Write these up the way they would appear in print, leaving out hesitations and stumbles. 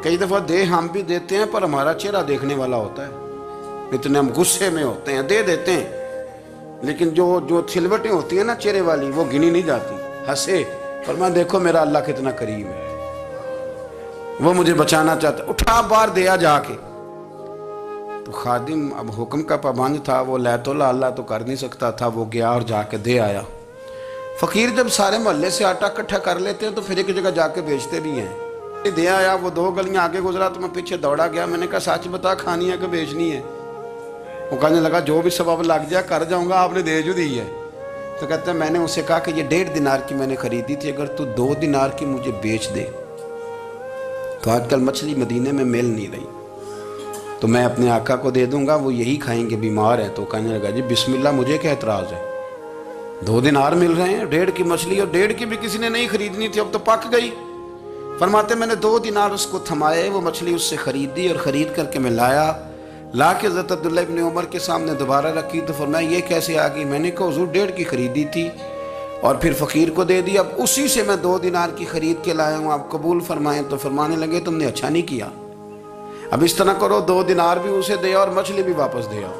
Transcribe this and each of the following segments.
کئی دفعہ دے ہم بھی دیتے ہیں پر ہمارا چہرہ دیکھنے والا ہوتا ہے، اتنے ہم غصے میں ہوتے ہیں، دے دیتے ہیں، لیکن جو چھلوٹیں ہوتی ہیں نا چہرے والی، وہ گنی نہیں جاتی۔ ہنسے، فرمایا دیکھو میرا اللہ کتنا کریم ہے، وہ مجھے بچانا چاہتا، اٹھا بار دیا جا کے۔ تو خادم اب حکم کا پابند تھا، وہ لیت اللہ اللہ تو کر نہیں سکتا تھا، وہ گیا اور جا کے دے آیا۔ فقیر جب سارے محلے سے آٹا اکٹھا کر لیتے ہیں تو پھر ایک جگہ جا کے بیچتے بھی ہیں۔ دے آیا، وہ 2 گلیاں آگے گزرا تو میں پیچھے دوڑا گیا، میں نے کہا سچ بتا، کھانی ہے کہ بیچنی ہے؟ وہ کہنے لگا جو بھی سبب لگ جائے کر جاؤں گا، آپ نے دے جو دی ہے۔ تو کہتے ہیں میں نے اسے کہا کہ یہ 1.5 دینار کی میں نے خریدی تھی، اگر تو 2 دینار کی مجھے بیچ دے تو آج کل مچھلی مدینے میں مل نہیں رہی، تو میں اپنے آقا کو دے دوں گا، وہ یہی کھائیں گے، بیمار ہیں۔ تو کہنے لگا جی بسم اللہ، مجھے کیا اعتراض ہے، 2 دینار مل رہے ہیں، 1.5 کی مچھلی، اور 1.5 کی بھی کسی نے نہیں خریدنی تھی، اب تو پک گئی۔ فرماتے میں نے 2 دینار اس کو تھمائے، وہ مچھلی اس سے خریدی، اور خرید کر کے میں لا کے حضرت عبداللہ ابن عمر کے سامنے دوبارہ رکھی۔ تو فرمایا یہ کیسے آ گئی؟ میں نے کہا حضور 1.5 کی خریدی تھی اور پھر فقیر کو دے دی، اب اسی سے میں 2 دینار کی خرید کے لایا ہوں، آپ قبول فرمائیں۔ تو فرمانے لگے تم نے اچھا نہیں کیا، اب اس طرح کرو 2 دینار بھی اسے دے اور مچھلی بھی واپس دے آؤ۔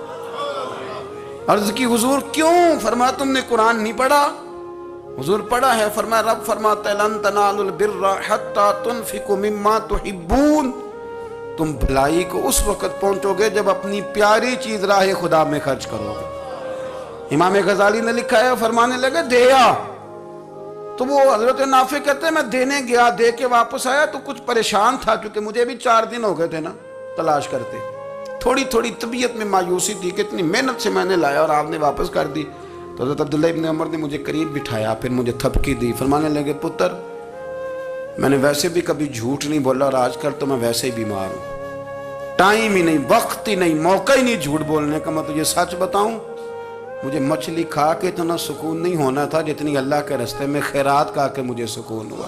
عرض کی حضور کیوں؟ فرمایا تم نے قرآن نہیں پڑھا؟ حضور پڑھا ہے۔ فرمایا رب فرماتا ہے لن تنالوا البر حتی تنفقوا مما تحبون، تم بھلائی کو اس وقت پہنچو گے جب اپنی پیاری چیز راہ خدا میں خرچ کرو گے۔ امام غزالی نے لکھا ہے، فرمانے لگے دیا، تو وہ حضرت نافع کہتے ہیں میں دینے گیا، دے کے واپس آیا تو کچھ پریشان تھا، کیونکہ مجھے بھی 4 دن ہو گئے تھے نا تلاش کرتے، تھوڑی تھوڑی طبیعت میں مایوسی تھی کہ اتنی محنت سے میں نے لایا اور آپ نے واپس کر دی۔ تو حضرت عبداللہ ابن عمر نے مجھے قریب بٹھایا، پھر مجھے تھپکی دی، فرمانے لگے پتر میں نے ویسے بھی کبھی جھوٹ نہیں بولا، اور آج کل تو میں ویسے ہی بیمار ہوں، ٹائم ہی نہیں، وقت ہی نہیں، موقع ہی نہیں جھوٹ بولنے کا۔ میں تجھے سچ بتاؤں، مجھے مچھلی کھا کے اتنا سکون نہیں ہونا تھا جتنی اللہ کے راستے میں خیرات کھا کے مجھے سکون ہوا۔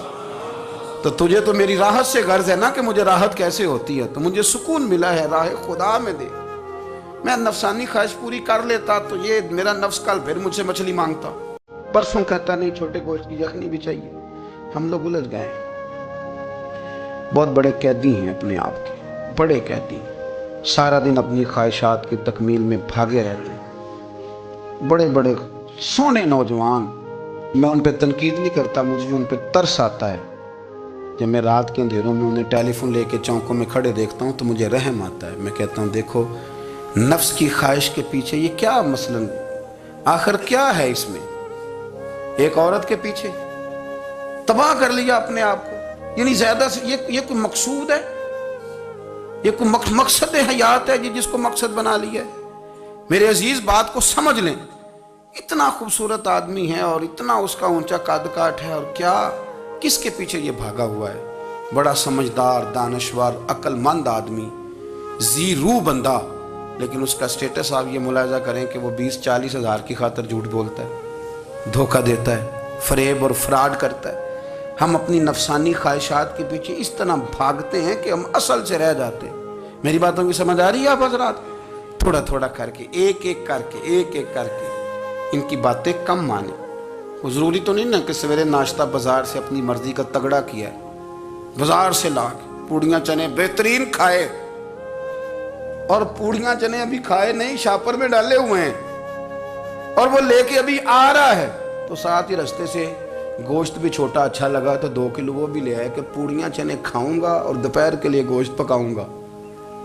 تو تجھے تو میری راحت سے غرض ہے نا کہ مجھے راحت کیسے ہوتی ہے، تو مجھے سکون ملا ہے، راہ خدا میں دے۔ میں نفسانی خواہش پوری کر لیتا تو یہ میرا نفس کل پھر مجھ سے مچھلی مانگتا، پرسوں کہتا نہیں چھوٹے گوشت کی یخنی بھی چاہیے۔ ہم لوگ الجھ گئے، بہت بڑے قیدی ہیں اپنے آپ کے، بڑے قیدی، سارا دن اپنی خواہشات کی تکمیل میں بھاگے رہتے ہیں، بڑے بڑے سونے نوجوان۔ میں ان پہ تنقید نہیں کرتا، مجھے ان پہ ترس آتا ہے۔ جب میں رات کے اندھیروں میں انہیں ٹیلی فون لے کے چوکوں میں کھڑے دیکھتا ہوں تو مجھے رحم آتا ہے۔ میں کہتا ہوں دیکھو نفس کی خواہش کے پیچھے یہ کیا مثلاً آخر کیا ہے اس میں؟ ایک عورت کے پیچھے تباہ کر لیا اپنے آپ کو، یعنی زیادہ سے یہ کوئی مقصود ہے؟ یہ کوئی مقصد حیات ہے جس کو مقصد بنا لیا ہے؟ میرے عزیز بات کو سمجھ لیں، اتنا خوبصورت آدمی ہے اور اتنا اس کا اونچا قد کاٹ ہے، اور کیا کس کے پیچھے یہ بھاگا ہوا ہے؟ بڑا سمجھدار، دانشور، عقل مند آدمی، ذی روح بندہ، لیکن اس کا سٹیٹس آپ یہ ملاحظہ کریں کہ وہ 20-40 ہزار کی خاطر جھوٹ بولتا ہے، دھوکہ دیتا ہے، فریب اور فراڈ کرتا ہے۔ ہم اپنی نفسانی خواہشات کے پیچھے اس طرح بھاگتے ہیں کہ ہم اصل سے رہ جاتے ہیں۔ میری باتوں کی سمجھ آ رہی ہے آپ حضرات؟ تھوڑا تھوڑا کر کے، ایک ایک کر کے ان کی باتیں کم مانیں۔ وہ ضروری تو نہیں نا کہ سویرے ناشتہ بازار سے اپنی مرضی کا تگڑا کیا ہے، بازار سے لا کے پوڑیاں چنے بہترین کھائے، اور پوڑیاں چنے ابھی کھائے نہیں، شاپر میں ڈالے ہوئے ہیں، اور وہ لے کے ابھی آ رہا ہے، تو ساتھ ہی رستے سے گوشت بھی چھوٹا اچھا لگا تو 2 کلو وہ بھی لے آئے کہ پوڑیاں چنے کھاؤں گا اور دوپہر کے لیے گوشت پکاؤں گا۔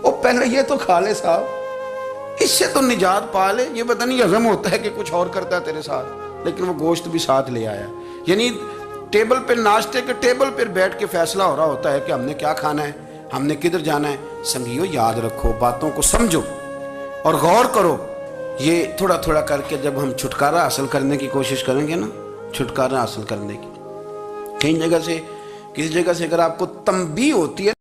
وہ پہلے یہ تو کھا لے صاحب، اس سے تو نجات پا لے۔ یہ پتہ نہیں ہضم ہوتا ہے کہ کچھ اور کرتا ہے تیرے ساتھ، لیکن وہ گوشت بھی ساتھ لے آیا، یعنی ٹیبل پہ، ناشتے کے ٹیبل پہ بیٹھ کے فیصلہ ہو رہا ہوتا ہے کہ ہم نے کیا کھانا ہے، ہم نے کدھر جانا ہے۔ سنگیو یاد رکھو، باتوں کو سمجھو اور غور کرو۔ یہ تھوڑا تھوڑا کر کے جب ہم چھٹکارا حاصل کرنے کی کوشش کریں گے نا، چھٹکارا حاصل کرنے کی، کہیں جگہ سے، کسی جگہ سے اگر آپ کو تنبیہ ہوتی ہے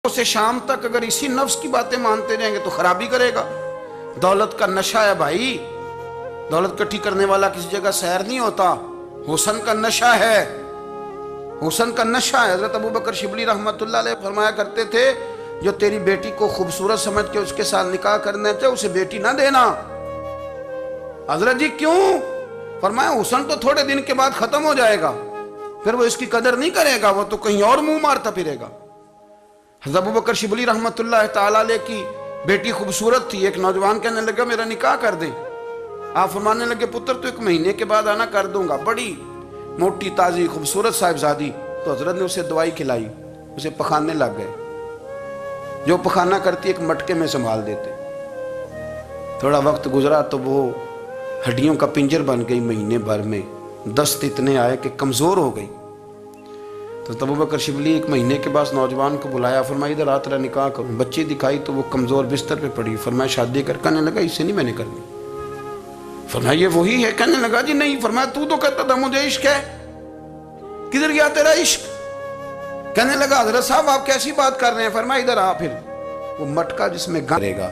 سے شام تک اگر اسی نفس کی باتیں مانتے رہیں گے تو خرابی کرے گا. دولت کا نشہ ہے بھائی. دولت کٹھی کرنے والا کسی جگہ سیر نہیں ہوتا. حسن کا نشہ ہے. حسن کا نشہ ہے. حضرت ابو بکر شبلی رحمت اللہ علیہ فرمایا کرتے تھے جو تیری بیٹی کو خوبصورت سمجھ کے اس کے ساتھ نکاح کرنا چاہے اسے بیٹی نہ دینا. حضرت جی کیوں؟ فرمایا حسن تو تھوڑے دن کے بعد ختم ہو جائے گا, پھر وہ اس کی قدر نہیں کرے گا, وہ تو کہیں اور منہ مارتا پھرے گا. حضرت ابو بکر شبلی رحمت اللہ تعالیٰ علیہ کی بیٹی خوبصورت تھی. ایک نوجوان کہنے لگا میرا نکاح کر دیں. آپ فرمانے لگے پتر تو 1 مہینے کے بعد آنا کر دوں گا. بڑی موٹی تازی خوبصورت صاحبزادی. تو حضرت نے اسے دوائی کھلائی, اسے پخانے لگ گئے. جو پخانہ کرتی ایک مٹکے میں سنبھال دیتے. تھوڑا وقت گزرا تو وہ ہڈیوں کا پنجر بن گئی. مہینے بھر میں دست اتنے آئے کہ کمزور ہو گئی. تو ابو بکر شبلی 1 مہینے کے بعد نوجوان کو بلایا, فرمایا ادھر آ تیرا نکاح کروں. بچی دکھائی تو وہ کمزور بستر پہ پڑی. فرمایا شادی کر. کہنے لگا اس سے نہیں میں نے کرنی. فرمایا یہ وہی ہے؟ کہنے لگا جی نہیں. فرمایا تو کہتا تھا مجھے عشق ہے, کدھر گیا تیرا عشق؟ کہنے لگا حضرت صاحب آپ کیسی بات کر رہے ہیں. فرمایا ادھر آ. پھر وہ مٹکا جس میں گرے گا